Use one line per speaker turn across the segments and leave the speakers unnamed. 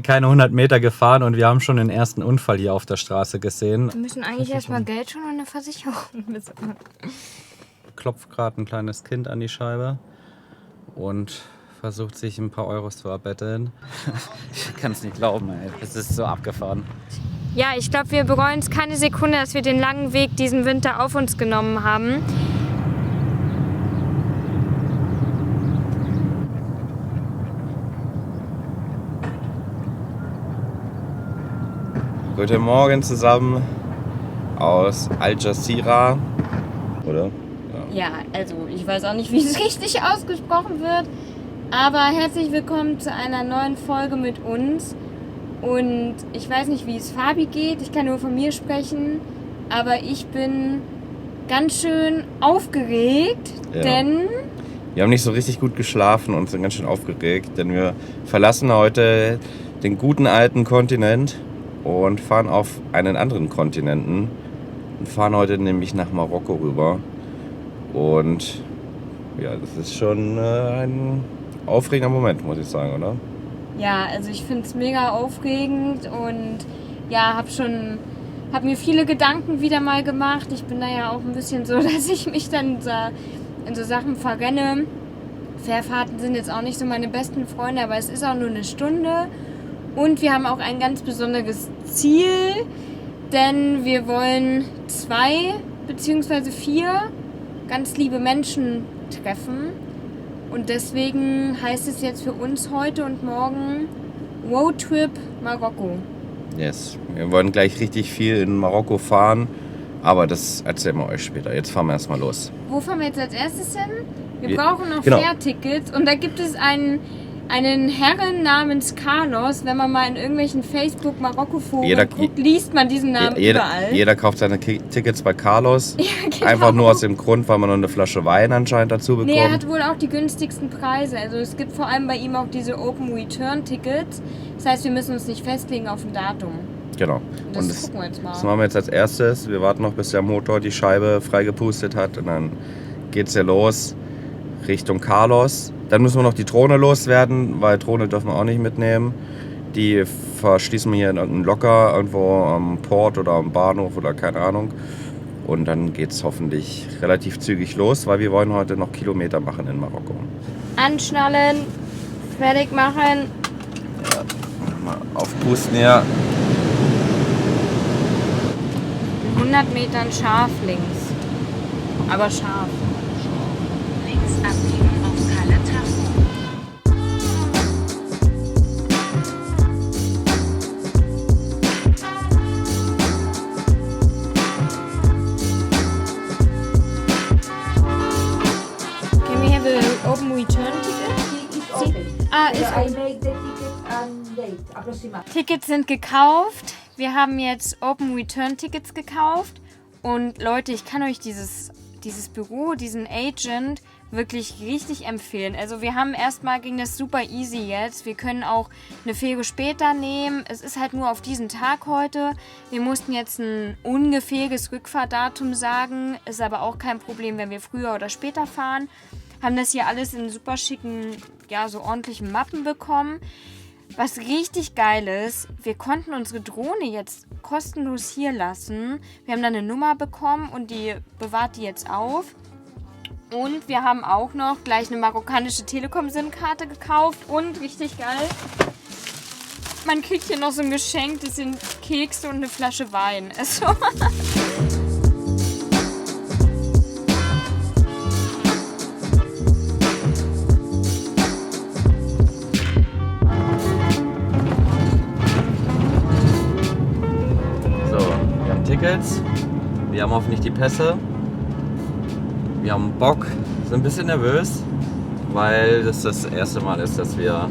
Keine 100 Meter gefahren und wir haben schon den ersten Unfall hier auf der Straße gesehen.
Wir müssen eigentlich erstmal Geld schon und eine Versicherung.
Klopft gerade ein kleines Kind an die Scheibe und versucht sich ein paar Euros zu erbetteln. Ich kann es nicht glauben, ey. Es ist so abgefahren.
Ja, ich glaube, wir bereuen es keine Sekunde, dass wir den langen Weg diesen Winter auf uns genommen haben.
Guten Morgen zusammen aus Al Jazeera, oder?
Ja, also ich weiß auch nicht, wie es richtig ausgesprochen wird, aber herzlich willkommen zu einer neuen Folge mit uns. Und ich weiß nicht, wie es Fabi geht, ich kann nur von mir sprechen, aber ich bin ganz schön aufgeregt, denn...
Wir haben nicht so richtig gut geschlafen und sind ganz schön aufgeregt, denn wir verlassen heute den guten alten Kontinent und fahren auf einen anderen Kontinenten und fahren heute nämlich nach Marokko rüber. Und ja, das ist schon ein aufregender Moment, muss ich sagen, oder?
Ja, also ich finde es mega aufregend und ja, hab mir viele Gedanken wieder mal gemacht. Ich bin da ja auch ein bisschen so, dass ich mich dann in so Sachen verrenne. Fährfahrten sind jetzt auch nicht so meine besten Freunde, aber es ist auch nur eine Stunde. Und wir haben auch ein ganz besonderes Ziel, denn wir wollen 2 bzw. 4 ganz liebe Menschen treffen. Und deswegen heißt es jetzt für uns heute und morgen Roadtrip Marokko.
Yes, wir wollen gleich richtig viel in Marokko fahren, aber das erzählen wir euch später. Jetzt fahren wir erstmal los.
Wo fahren wir jetzt als erstes hin? Wir brauchen noch Fährtickets und da gibt es einen Herren namens Carlos. Wenn man mal in irgendwelchen Facebook-Marokko-Foren guckt, liest man diesen Namen überall.
Jeder kauft seine Tickets bei Carlos.
Ja, genau.
Einfach nur aus dem Grund, weil man noch eine Flasche Wein anscheinend dazu bekommt.
Nee, er hat wohl auch die günstigsten Preise. Also es gibt vor allem bei ihm auch diese Open-Return-Tickets. Das heißt, wir müssen uns nicht festlegen auf ein Datum.
Genau.
Und das gucken wir jetzt mal.
Das machen wir jetzt als erstes. Wir warten noch, bis der Motor die Scheibe freigepustet hat. Und dann geht's ja los Richtung Carlos. Dann müssen wir noch die Drohne loswerden, weil Drohne dürfen wir auch nicht mitnehmen. Die verschließen wir hier in irgendeinem Locker, irgendwo am Port oder am Bahnhof oder keine Ahnung. Und dann geht es hoffentlich relativ zügig los, weil wir wollen heute noch Kilometer machen in Marokko.
Anschnallen, fertig machen.
Ja, mal aufpusten hier.
In 100 Metern scharf links. Aber scharf.
Links abbiegen auf Kalatafu.
Can we have an open return ticket?
It's open.
Ist
I
open.
make the ticket and date, approximately.
Tickets sind gekauft. Wir haben jetzt Open Return Tickets gekauft. Und Leute, ich kann euch dieses Büro, diesen Agent wirklich richtig empfehlen. Also ging das super easy jetzt. Wir können auch eine Fähre später nehmen. Es ist halt nur auf diesen Tag heute. Wir mussten jetzt ein ungefähres Rückfahrdatum sagen. Ist aber auch kein Problem, wenn wir früher oder später fahren. Haben das hier alles in super schicken, ja, so ordentlichen Mappen bekommen. Was richtig geil ist, wir konnten unsere Drohne jetzt kostenlos hier lassen. Wir haben dann eine Nummer bekommen und die bewahrt die jetzt auf. Und wir haben auch noch gleich eine marokkanische Telekom-SIM-Karte gekauft. Und richtig geil, man kriegt hier noch so ein Geschenk. Das sind Kekse und eine Flasche Wein. Also
Tickets, wir haben hoffentlich die Pässe, wir haben Bock, sind ein bisschen nervös, weil das erste Mal ist, dass wir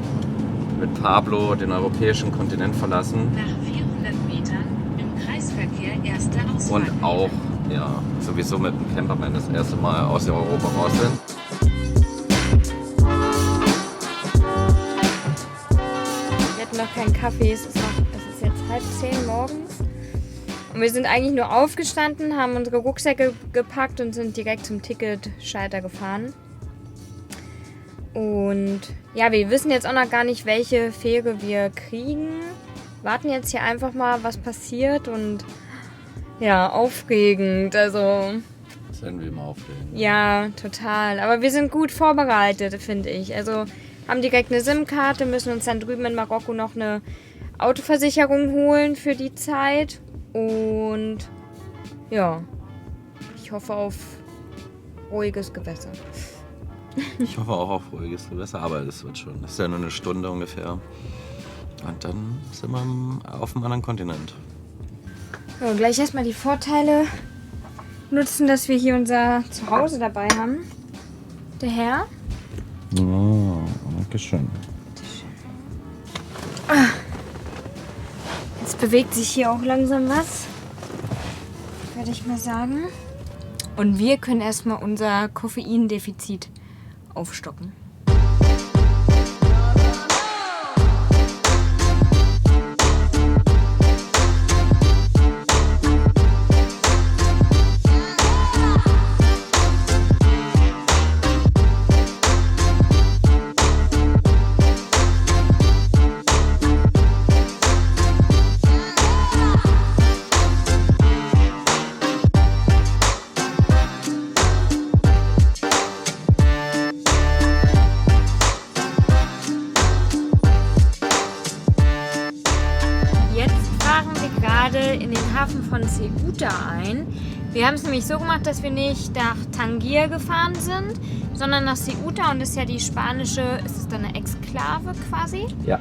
mit Pablo den europäischen Kontinent verlassen.
Nach 400 Metern im Kreisverkehr erste Ausfahrt.
Und auch sowieso mit dem Camperman das erste Mal aus Europa raus sind.
wir hatten noch keinen Kaffee. Es ist jetzt 9:30 morgens. Und wir sind eigentlich nur aufgestanden, haben unsere Rucksäcke gepackt und sind direkt zum Ticketschalter gefahren. Und ja, wir wissen jetzt auch noch gar nicht, welche Fähre wir kriegen. Warten jetzt hier einfach mal, was passiert und ja, aufregend. Also
Das werden wir immer aufregen.
ja, total. Aber wir sind gut vorbereitet, finde ich. Also haben direkt eine SIM-Karte, müssen uns dann drüben in Marokko noch eine Autoversicherung holen für die Zeit. Und ja, ich hoffe auf ruhiges Gewässer.
Ich hoffe auch auf ruhiges Gewässer, aber das wird schon. Das ist ja nur eine Stunde ungefähr. Und dann sind wir auf einem anderen Kontinent.
So, gleich erstmal die Vorteile nutzen, dass wir hier unser Zuhause dabei haben. Der Herr.
Oh, danke schön.
Jetzt bewegt sich hier auch langsam was, würde ich mal sagen. Und wir können erstmal unser Koffeindefizit aufstocken. In den Hafen von Ceuta ein. Wir haben es nämlich so gemacht, dass wir nicht nach Tangier gefahren sind, sondern nach Ceuta und das ist ja die spanische, ist es dann eine Exklave quasi?
Ja.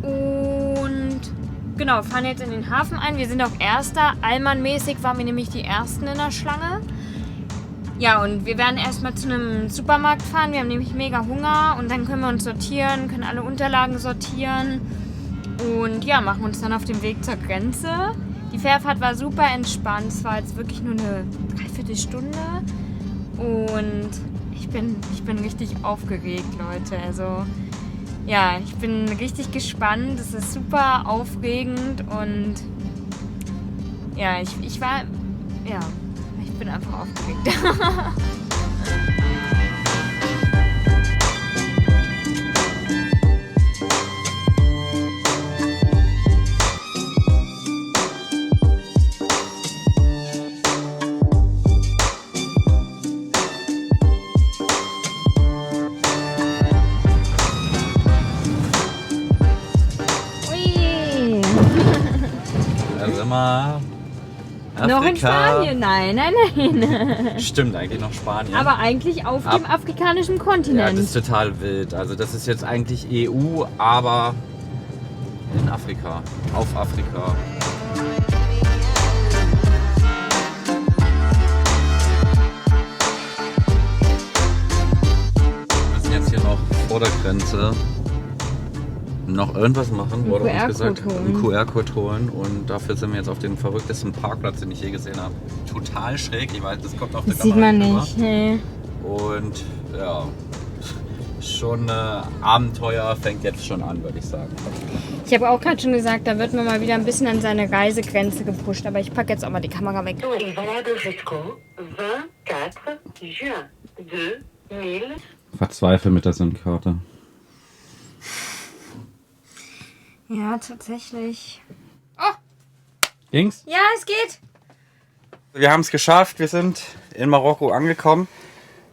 Und genau, fahren jetzt in den Hafen ein. Wir sind auch Erster. Allmann-mäßig waren wir nämlich die Ersten in der Schlange. Ja, und wir werden erstmal zu einem Supermarkt fahren. Wir haben nämlich mega Hunger und dann können wir uns sortieren, können alle Unterlagen sortieren. Und ja, machen uns dann auf den Weg zur Grenze. Die Fährfahrt war super entspannt. Es war jetzt wirklich nur eine Dreiviertelstunde. Und ich bin richtig aufgeregt, Leute. Also ja, ich bin richtig gespannt. Es ist super aufregend. Und ja, ich bin einfach aufgeregt.
Afrika.
Noch in Spanien? Nein.
Stimmt, eigentlich noch Spanien.
Aber eigentlich auf dem afrikanischen Kontinent.
Ja, das ist total wild. Also das ist jetzt eigentlich EU, aber in Afrika. Auf Afrika. Wir müssen jetzt hier noch vor der Grenze noch irgendwas machen, wurde uns gesagt, einen QR-Code holen und dafür sind wir jetzt auf den verrücktesten Parkplatz, den ich je gesehen habe. Total schräg, ich weiß, das kommt auf der
das
Kamera
sieht man nicht. Nee.
Und ja, schon Abenteuer fängt jetzt schon an, würde ich sagen.
Ich habe auch gerade schon gesagt, da wird man mal wieder ein bisschen an seine Reisegrenze gepusht, aber ich packe jetzt auch mal die Kamera weg.
Verzweifle mit der SIM-Karte.
Ja, tatsächlich.
Ging's?
Ja, es geht.
Wir haben es geschafft, wir sind in Marokko angekommen.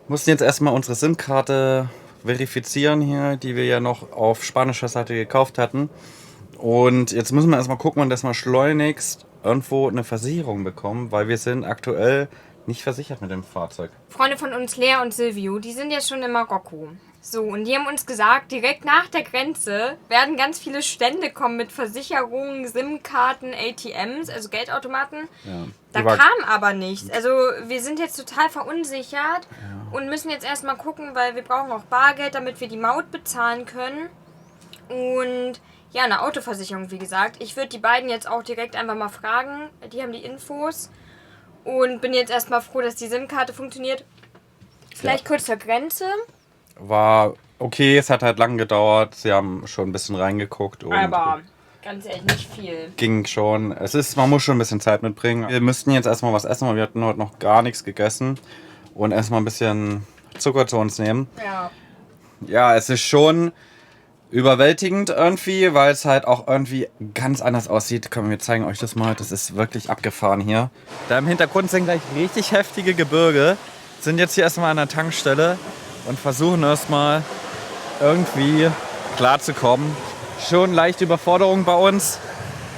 Mussten jetzt erstmal unsere SIM-Karte verifizieren hier, die wir ja noch auf spanischer Seite gekauft hatten. Und jetzt müssen wir erstmal gucken, dass wir schleunigst irgendwo eine Versicherung bekommen, weil wir sind aktuell nicht versichert mit dem Fahrzeug.
Freunde von uns, Lea und Silvio, die sind jetzt schon in Marokko. So, und die haben uns gesagt, direkt nach der Grenze werden ganz viele Stände kommen mit Versicherungen, SIM-Karten, ATMs, also Geldautomaten.
Ja.
Da kam aber nichts. Also wir sind jetzt total verunsichert und müssen jetzt erstmal gucken, weil wir brauchen auch Bargeld, damit wir die Maut bezahlen können. Und ja, eine Autoversicherung, wie gesagt. Ich würde die beiden jetzt auch direkt einfach mal fragen. Die haben die Infos. Und bin jetzt erstmal froh, dass die SIM-Karte funktioniert. Vielleicht kurz zur Grenze.
War okay, es hat halt lang gedauert. Sie haben schon ein bisschen reingeguckt. Und
aber ganz ehrlich, nicht viel.
Ging schon. Man muss schon ein bisschen Zeit mitbringen. Wir müssten jetzt erstmal was essen, weil wir hatten heute noch gar nichts gegessen. Und erstmal ein bisschen Zucker zu uns nehmen.
Ja.
Ja, es ist schon überwältigend irgendwie, weil es halt auch irgendwie ganz anders aussieht. Komm, wir zeigen euch das mal. Das ist wirklich abgefahren hier. Da im Hintergrund sind gleich richtig heftige Gebirge. Sind jetzt hier erstmal an der Tankstelle und versuchen erstmal irgendwie klarzukommen. Schon leichte Überforderung bei uns,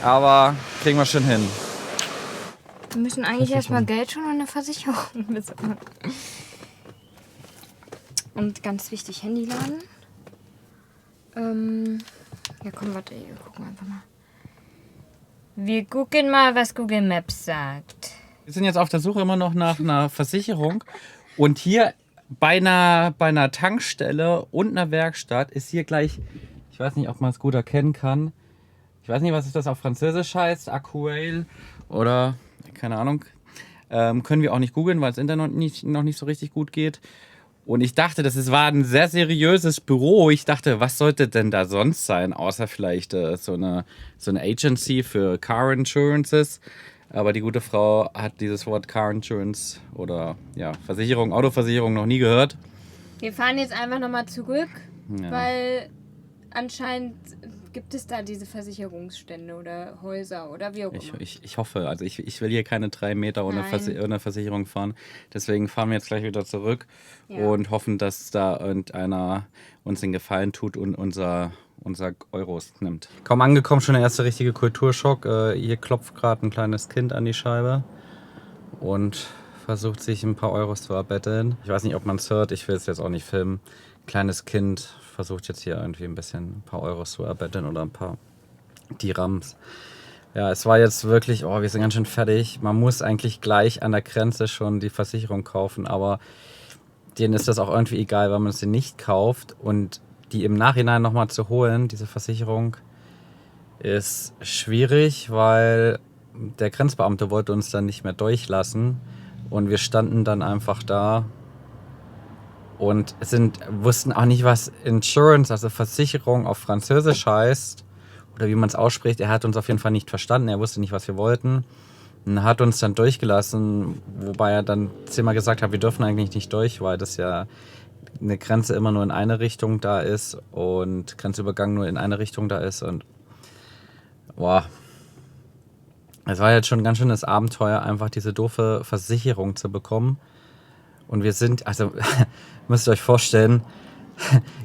aber kriegen wir schon hin.
Wir müssen eigentlich erstmal Geld schon und eine Versicherung bezahlen. Und ganz wichtig, Handy laden. Ja komm, warte, wir gucken einfach mal. Wir gucken mal, was Google Maps sagt.
Wir sind jetzt auf der Suche immer noch nach einer Versicherung. Und hier bei einer Tankstelle und einer Werkstatt ist hier gleich, ich weiß nicht, ob man es gut erkennen kann. Ich weiß nicht, was das auf Französisch heißt, Aquail oder keine Ahnung. Können wir auch nicht googeln, weil das Internet noch nicht so richtig gut geht. Und ich dachte, war ein sehr seriöses Büro. Ich dachte, was sollte denn da sonst sein, außer vielleicht so eine Agency für Car Insurances. Aber die gute Frau hat dieses Wort Car Insurance oder ja, Versicherung, Autoversicherung noch nie gehört.
Wir fahren jetzt einfach nochmal zurück,
Ja.
weil anscheinend gibt es da diese Versicherungsstände oder Häuser oder wie auch immer.
Ich hoffe, also ich will hier keine 3 Meter ohne Versicherung fahren. Deswegen fahren wir jetzt gleich wieder zurück und hoffen, dass da irgendeiner uns den Gefallen tut und unser Euros nimmt. Kaum angekommen, schon der erste richtige Kulturschock. Hier klopft gerade ein kleines Kind an die Scheibe und versucht sich ein paar Euros zu erbetteln. Ich weiß nicht, ob man es hört, ich will es jetzt auch nicht filmen. Kleines Kind versucht jetzt hier irgendwie ein paar Euros zu erbetteln oder ein paar Dirhams. Ja, es war jetzt wirklich, wir sind ganz schön fertig. Man muss eigentlich gleich an der Grenze schon die Versicherung kaufen, aber denen ist das auch irgendwie egal, weil man sie nicht kauft. Und die im Nachhinein nochmal zu holen, diese Versicherung, ist schwierig, weil der Grenzbeamte wollte uns dann nicht mehr durchlassen. Und wir standen dann einfach da und wussten auch nicht, was Insurance, also Versicherung auf Französisch heißt oder wie man es ausspricht. Er hat uns auf jeden Fall nicht verstanden, er wusste nicht, was wir wollten. Und hat uns dann durchgelassen, wobei er dann zehnmal gesagt hat, wir dürfen eigentlich nicht durch, weil das ja eine Grenze immer nur in eine Richtung da ist und Grenzübergang nur in eine Richtung da ist. Und es war jetzt schon ein ganz schönes Abenteuer, einfach diese doofe Versicherung zu bekommen. Und wir sind, also müsst ihr euch vorstellen,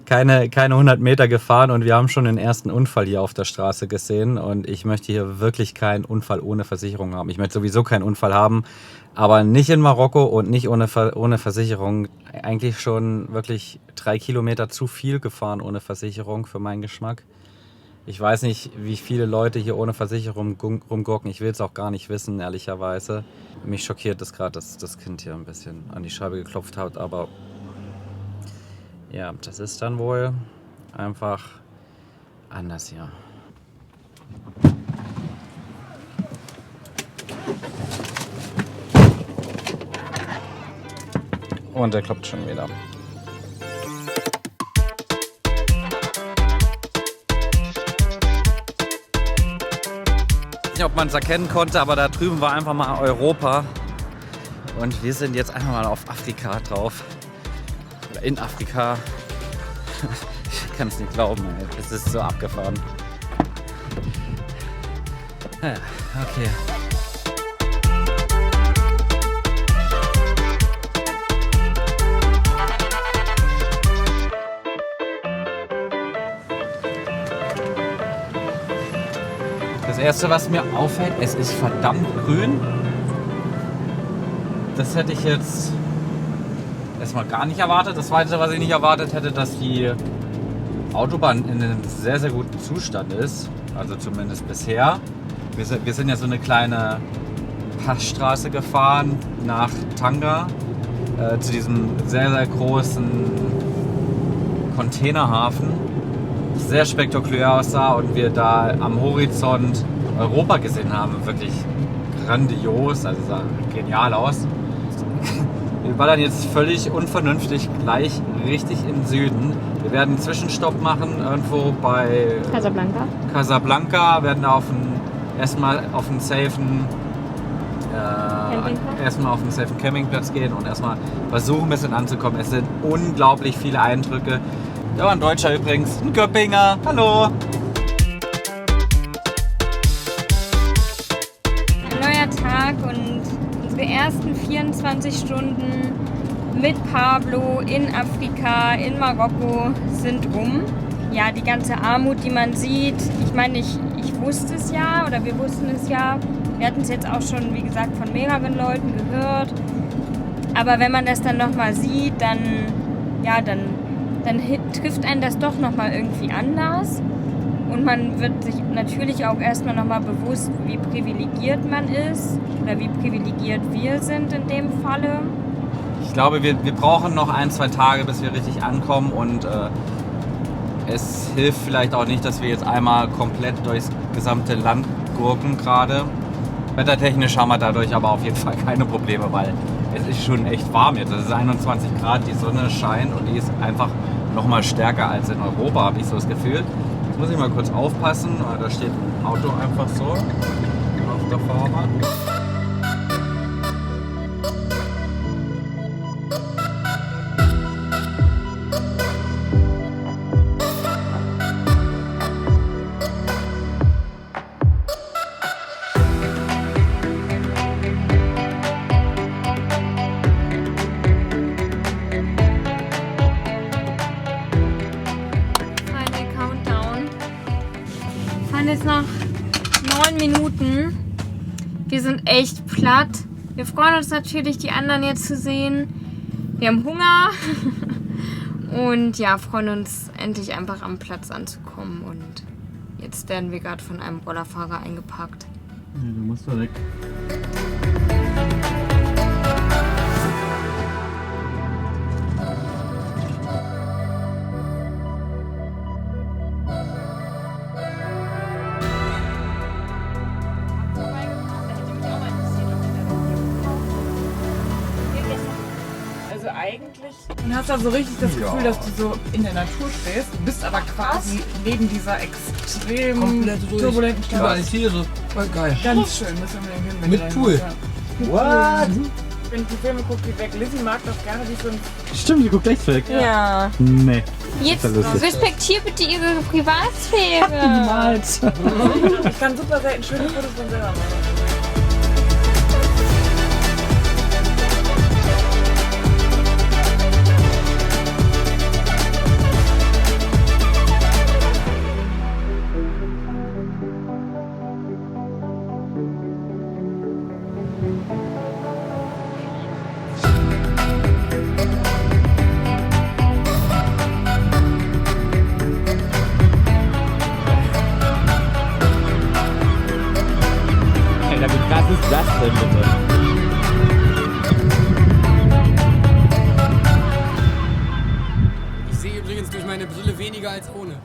keine 100 Meter gefahren und wir haben schon den ersten Unfall hier auf der Straße gesehen. Und ich möchte hier wirklich keinen Unfall ohne Versicherung haben. Ich möchte sowieso keinen Unfall haben, aber nicht in Marokko und nicht ohne Versicherung. Eigentlich schon wirklich 3 Kilometer zu viel gefahren ohne Versicherung für meinen Geschmack. Ich weiß nicht, wie viele Leute hier ohne Versicherung rumgurken. Ich will es auch gar nicht wissen, ehrlicherweise. Mich schockiert es gerade, dass das Kind hier ein bisschen an die Scheibe geklopft hat. Aber ja, das ist dann wohl einfach anders hier. Und er klopft schon wieder. Ob man es erkennen konnte, aber da drüben war einfach mal Europa und wir sind jetzt einfach mal auf Afrika drauf oder in Afrika. Ich kann es nicht glauben, ey. Es ist so abgefahren. Ja, okay. Das erste, was mir auffällt, es ist verdammt grün. Das hätte ich jetzt erstmal gar nicht erwartet. Das zweite, was ich nicht erwartet hätte, dass die Autobahn in einem sehr, sehr guten Zustand ist. Also zumindest bisher. Wir sind ja so eine kleine Passstraße gefahren nach Tanga zu diesem sehr, sehr großen Containerhafen. Sehr spektakulär aussah und wir da am Horizont Europa gesehen haben. Wirklich grandios, also sah genial aus. Wir ballern jetzt völlig unvernünftig gleich richtig in den Süden. Wir werden einen Zwischenstopp machen irgendwo bei Casablanca, werden da erstmal auf einen safen Campingplatz gehen und erstmal versuchen, ein bisschen anzukommen. Es sind unglaublich viele Eindrücke. Da war ein Deutscher übrigens, ein Göppinger. Hallo.
Ein neuer Tag und unsere ersten 24 Stunden mit Pablo in Afrika, in Marokko sind rum. Ja, die ganze Armut, die man sieht, ich meine, ich wusste es ja oder wir wussten es ja. Wir hatten es jetzt auch schon, wie gesagt, von mehreren Leuten gehört. Aber wenn man das dann nochmal sieht, dann trifft einen das doch nochmal irgendwie anders. Und man wird sich natürlich auch erstmal nochmal bewusst, wie privilegiert man ist oder wie privilegiert wir sind in dem Falle.
Ich glaube, wir brauchen noch 1-2 Tage, bis wir richtig ankommen und es hilft vielleicht auch nicht, dass wir jetzt einmal komplett durchs gesamte Land gurken gerade. Wettertechnisch haben wir dadurch aber auf jeden Fall keine Probleme, weil es ist schon echt warm jetzt. Es ist 21 Grad, die Sonne scheint und die ist einfach noch mal stärker als in Europa, habe ich so das Gefühl. Jetzt muss ich mal kurz aufpassen, da steht ein Auto einfach so auf der Fahrbahn.
Jetzt noch 9 Minuten. Wir sind echt platt. Wir freuen uns natürlich, die anderen jetzt zu sehen. Wir haben Hunger und ja, freuen uns endlich einfach am Platz anzukommen. Und jetzt werden wir gerade von einem Rollerfahrer eingepackt.
Ja, du musst da weg.
Eigentlich. Und hast da so richtig das Gefühl, dass du so in der Natur stehst, bist aber quasi neben dieser extrem turbulenten Straße.
Tiere. Voll geil.
Ganz schön, müssen wir hin. Wenn
Mit Pool.
What?
Wenn die Filme guckt, die weg. Lizzie mag das gerne, die Filme.
Stimmt, die guckt echt weg.
Ja.
Nee.
Jetzt respektier bitte ihre Privatsphäre.
Niemals.
Ich kann super selten schöne Fotos von selber machen.
Was ist das denn bitte?
Ich sehe übrigens durch meine Brille weniger als ohne.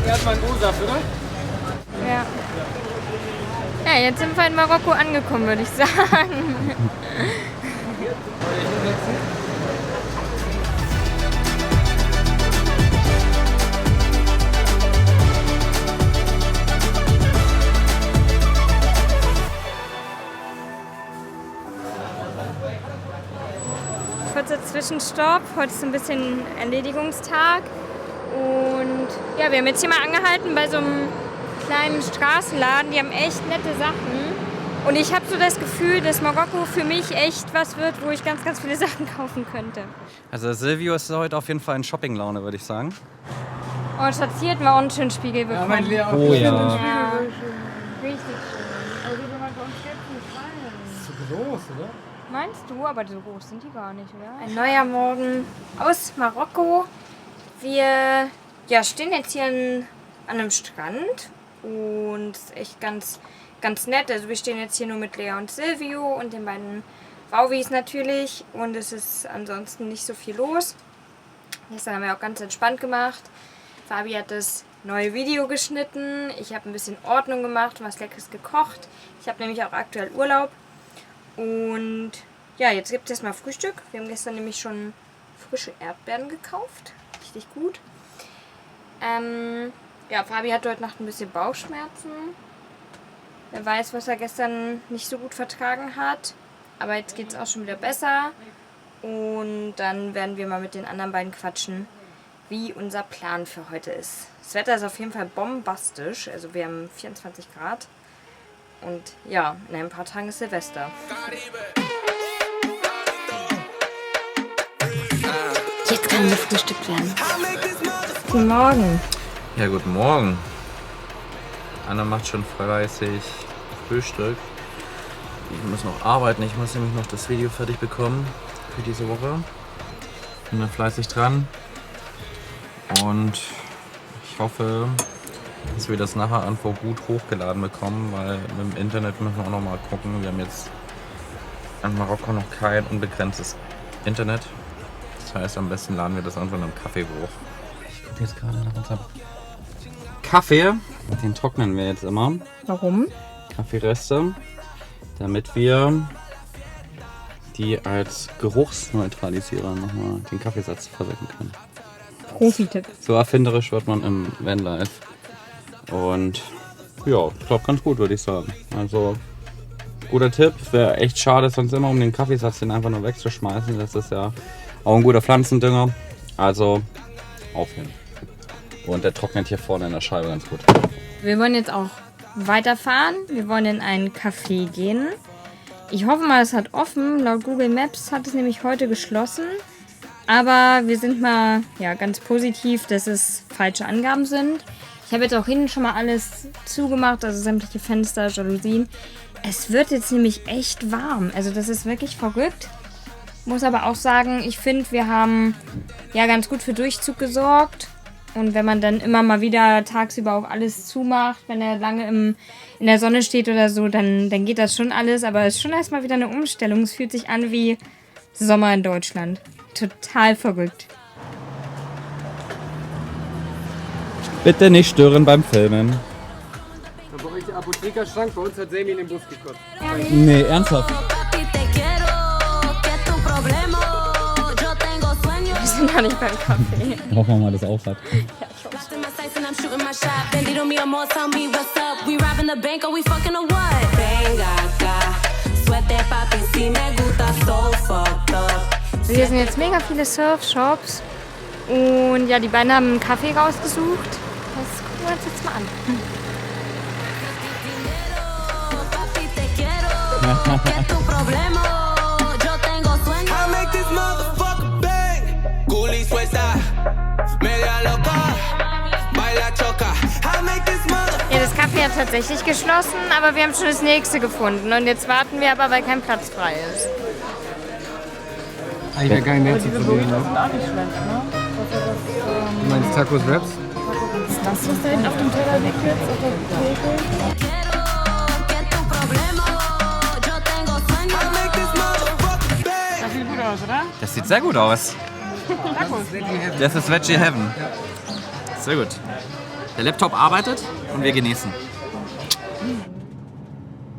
Erstmal einen O-Saft, oder?
Ja. Ja, jetzt sind wir in Marokko angekommen, würde ich sagen. Kurzer Zwischenstopp. Heute ist so ein bisschen Erledigungstag. Und ja, wir haben jetzt hier mal angehalten bei so einem kleinen Straßenladen. Die haben echt nette Sachen. Und ich habe so das Gefühl, dass Marokko für mich echt was wird, wo ich ganz, ganz viele Sachen kaufen könnte.
Also Silvio ist heute auf jeden Fall in Shopping-Laune, würde ich sagen.
Oh, Schatz, hier hätten wir auch einen schönen Spiegel bekommen.
mein Lehrer.
Oh ja.
Ja, richtig schön.
Aber die will man bei uns jetzt nicht rein. Das ist zu groß, oder?
Meinst du? Aber so groß sind die gar nicht, oder? Ein neuer Morgen aus Marokko. Wir stehen jetzt hier an einem Strand und es ist echt ganz, ganz nett. Also wir stehen jetzt hier nur mit Lea und Silvio und den beiden Wauwis natürlich und es ist ansonsten nicht so viel los. Gestern haben wir auch ganz entspannt gemacht. Fabi hat das neue Video geschnitten. Ich habe ein bisschen Ordnung gemacht, was Leckeres gekocht. Ich habe nämlich auch aktuell Urlaub. Und ja, jetzt gibt es erstmal Frühstück. Wir haben gestern nämlich schon frische Erdbeeren gekauft. Richtig gut. Ja, Fabi hat heute Nacht ein bisschen Bauchschmerzen. Wer weiß, was er gestern nicht so gut vertragen hat. Aber jetzt geht es auch schon wieder besser. Und dann werden wir mal mit den anderen beiden quatschen, wie unser Plan für heute ist. Das Wetter ist auf jeden Fall bombastisch. Also wir haben 24 Grad. Und ja, in ein paar Tagen ist Silvester. Jetzt kann gefrühstückt werden. Guten Morgen.
Ja, guten Morgen. Anna macht schon fleißig Frühstück. Ich muss noch arbeiten. Ich muss nämlich noch das Video fertig bekommen für diese Woche. Bin da fleißig dran. Und ich hoffe, dass wir das nachher irgendwo gut hochgeladen bekommen, weil mit dem Internet müssen wir auch noch mal gucken. Wir haben jetzt in Marokko noch kein unbegrenztes Internet. Das heißt, am besten laden wir das einfach in einem Kaffee hoch. Ich gucke jetzt gerade nach unserem Kaffee. Den trocknen wir jetzt immer.
Warum?
Kaffeereste, damit wir die als Geruchsneutralisierer nochmal den Kaffeesatz verwenden können.
Profi-Tipp.
So erfinderisch wird man im Vanlife. Und ja, ich glaube ganz gut, würde ich sagen. Also guter Tipp. Wäre echt schade, sonst immer um den Kaffeesatz den einfach nur wegzuschmeißen. Das ist ja auch ein guter Pflanzendünger. Also aufhören. Und der trocknet hier vorne in der Scheibe ganz gut.
Wir wollen jetzt auch weiterfahren. Wir wollen in einen Café gehen. Ich hoffe mal, es hat offen. Laut Google Maps hat es nämlich heute geschlossen. Aber wir sind mal ganz positiv, dass es falsche Angaben sind. Ich habe jetzt auch hinten schon mal alles zugemacht, also sämtliche Fenster, Jalousien. Es wird jetzt nämlich echt warm. Also das ist wirklich verrückt. Muss aber auch sagen, ich finde, wir haben ganz gut für Durchzug gesorgt. Und wenn man dann immer mal wieder tagsüber auch alles zumacht, wenn er lange in der Sonne steht oder so, dann geht das schon alles. Aber es ist schon erstmal wieder eine Umstellung. Es fühlt sich an wie Sommer in Deutschland. Total verrückt.
Bitte nicht stören beim Filmen.
Da bei euch der Apothekerschrank, bei uns hat Sammy in den Bus gekotzt.
Nee, ernsthaft.
Wir sind noch nicht beim Kaffee.
Hoffen wir mal, dass es auf hat. Hier sind jetzt mega viele Surfshops. Und ja, die beiden haben einen Kaffee rausgesucht. Das gucken wir uns jetzt mal an. Ja, das Café hat tatsächlich geschlossen, aber wir haben schon das nächste gefunden. Und jetzt warten wir aber, weil kein Platz frei ist.
Eigentlich wäre geil mehr zu
Diese
probieren.
Burritos sind auch nicht schlecht, ne?
Du meinst Tacos Wraps?
Was ist das, was da hinten auf dem Teller liegt jetzt? Auf der Theke? Das sieht gut aus, oder?
Das sieht sehr gut aus.
Tacos.
Das ist Veggie Heaven. Sehr gut. Der Laptop arbeitet und wir genießen.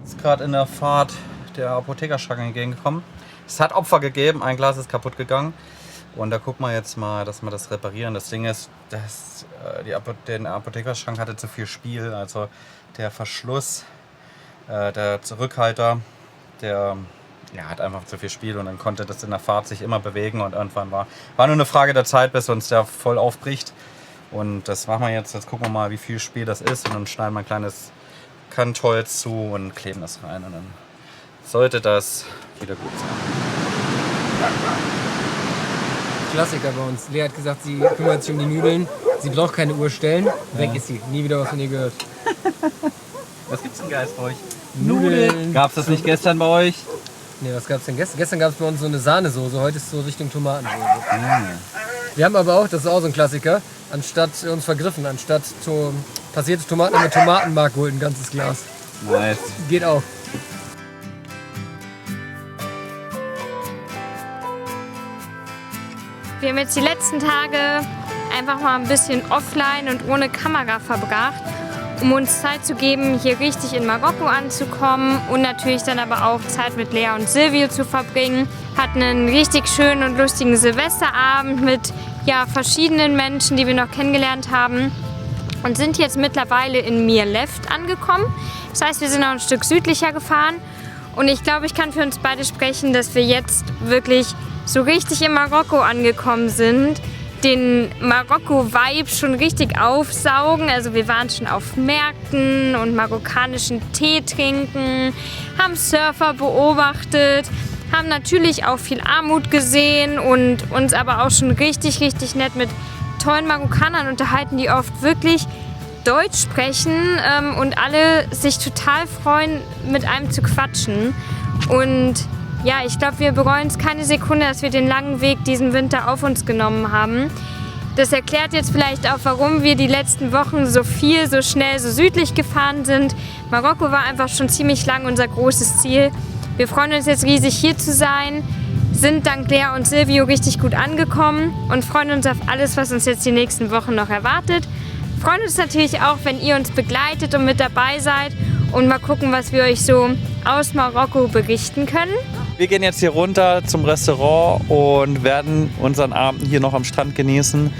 Ist gerade in der Fahrt der Apothekerschrank entgegengekommen. Es hat Opfer gegeben, ein Glas ist kaputt gegangen. Und da gucken wir jetzt mal, dass wir das reparieren. Das Ding ist, dass der Apothekerschrank hatte zu viel Spiel. Also der Verschluss, der Rückhalter, der hat einfach zu viel Spiel und dann konnte das in der Fahrt sich immer bewegen und irgendwann war nur eine Frage der Zeit, bis uns der voll aufbricht. Und das machen wir jetzt. Jetzt gucken wir mal, wie viel Spiel das ist und dann schneiden wir ein kleines Kantholz zu und kleben das rein und dann sollte das wieder gut sein.
Klassiker bei uns. Lea hat gesagt, sie kümmert sich um die Nudeln. Sie braucht keine Uhr stellen. Weg ist sie. Nie wieder was von ihr gehört.
Was gibt's denn Geist bei euch?
Nudeln.
Gab's das nicht gestern bei euch?
Nee, was gab's denn gestern? Gestern gab's bei uns so eine Sahnesoße. Heute ist es so Richtung Tomatensoße. Wir haben aber auch, das ist auch so ein Klassiker, anstatt uns vergriffen, anstatt passierte Tomaten haben wir Tomatenmark geholt, ein ganzes Glas.
Nice.
Geht auch.
Wir haben jetzt die letzten Tage einfach mal ein bisschen offline und ohne Kamera verbracht, um uns Zeit zu geben, hier richtig in Marokko anzukommen und natürlich dann aber auch Zeit mit Lea und Silvio zu verbringen. Hatten einen richtig schönen und lustigen Silvesterabend mit verschiedenen Menschen, die wir noch kennengelernt haben und sind jetzt mittlerweile in Mirleft angekommen. Das heißt, wir sind noch ein Stück südlicher gefahren und ich glaube, ich kann für uns beide sprechen, dass wir jetzt wirklich so richtig in Marokko angekommen sind, den Marokko-Vibe schon richtig aufsaugen. Also wir waren schon auf Märkten und marokkanischen Tee trinken, haben Surfer beobachtet, haben natürlich auch viel Armut gesehen und uns aber auch schon richtig, richtig nett mit tollen Marokkanern unterhalten, die oft wirklich Deutsch sprechen und alle sich total freuen, mit einem zu quatschen. Und ja, ich glaube, wir bereuen es keine Sekunde, dass wir den langen Weg diesen Winter auf uns genommen haben. Das erklärt jetzt vielleicht auch, warum wir die letzten Wochen so viel, so schnell, so südlich gefahren sind. Marokko war einfach schon ziemlich lang unser großes Ziel. Wir freuen uns jetzt riesig, hier zu sein, sind dank Lea und Silvio richtig gut angekommen und freuen uns auf alles, was uns jetzt die nächsten Wochen noch erwartet. Freuen uns natürlich auch, wenn ihr uns begleitet und mit dabei seid und mal gucken, was wir euch so aus Marokko berichten können.
Wir gehen jetzt hier runter zum Restaurant und werden unseren Abend hier noch am Strand genießen.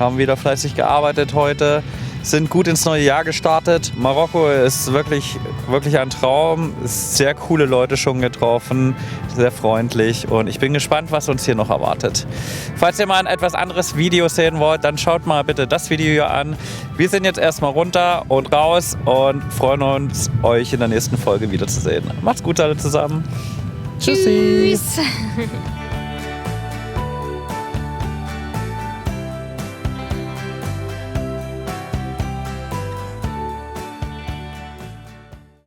Haben wieder fleißig gearbeitet heute, sind gut ins neue Jahr gestartet. Marokko ist wirklich, wirklich ein Traum. Sehr coole Leute schon getroffen, sehr freundlich und ich bin gespannt, was uns hier noch erwartet. Falls ihr mal ein etwas anderes Video sehen wollt, dann schaut mal bitte das Video hier an. Wir sind jetzt erstmal runter und raus und freuen uns, euch in der nächsten Folge wiederzusehen. Macht's gut alle zusammen. Tschüssi.
Tschüss.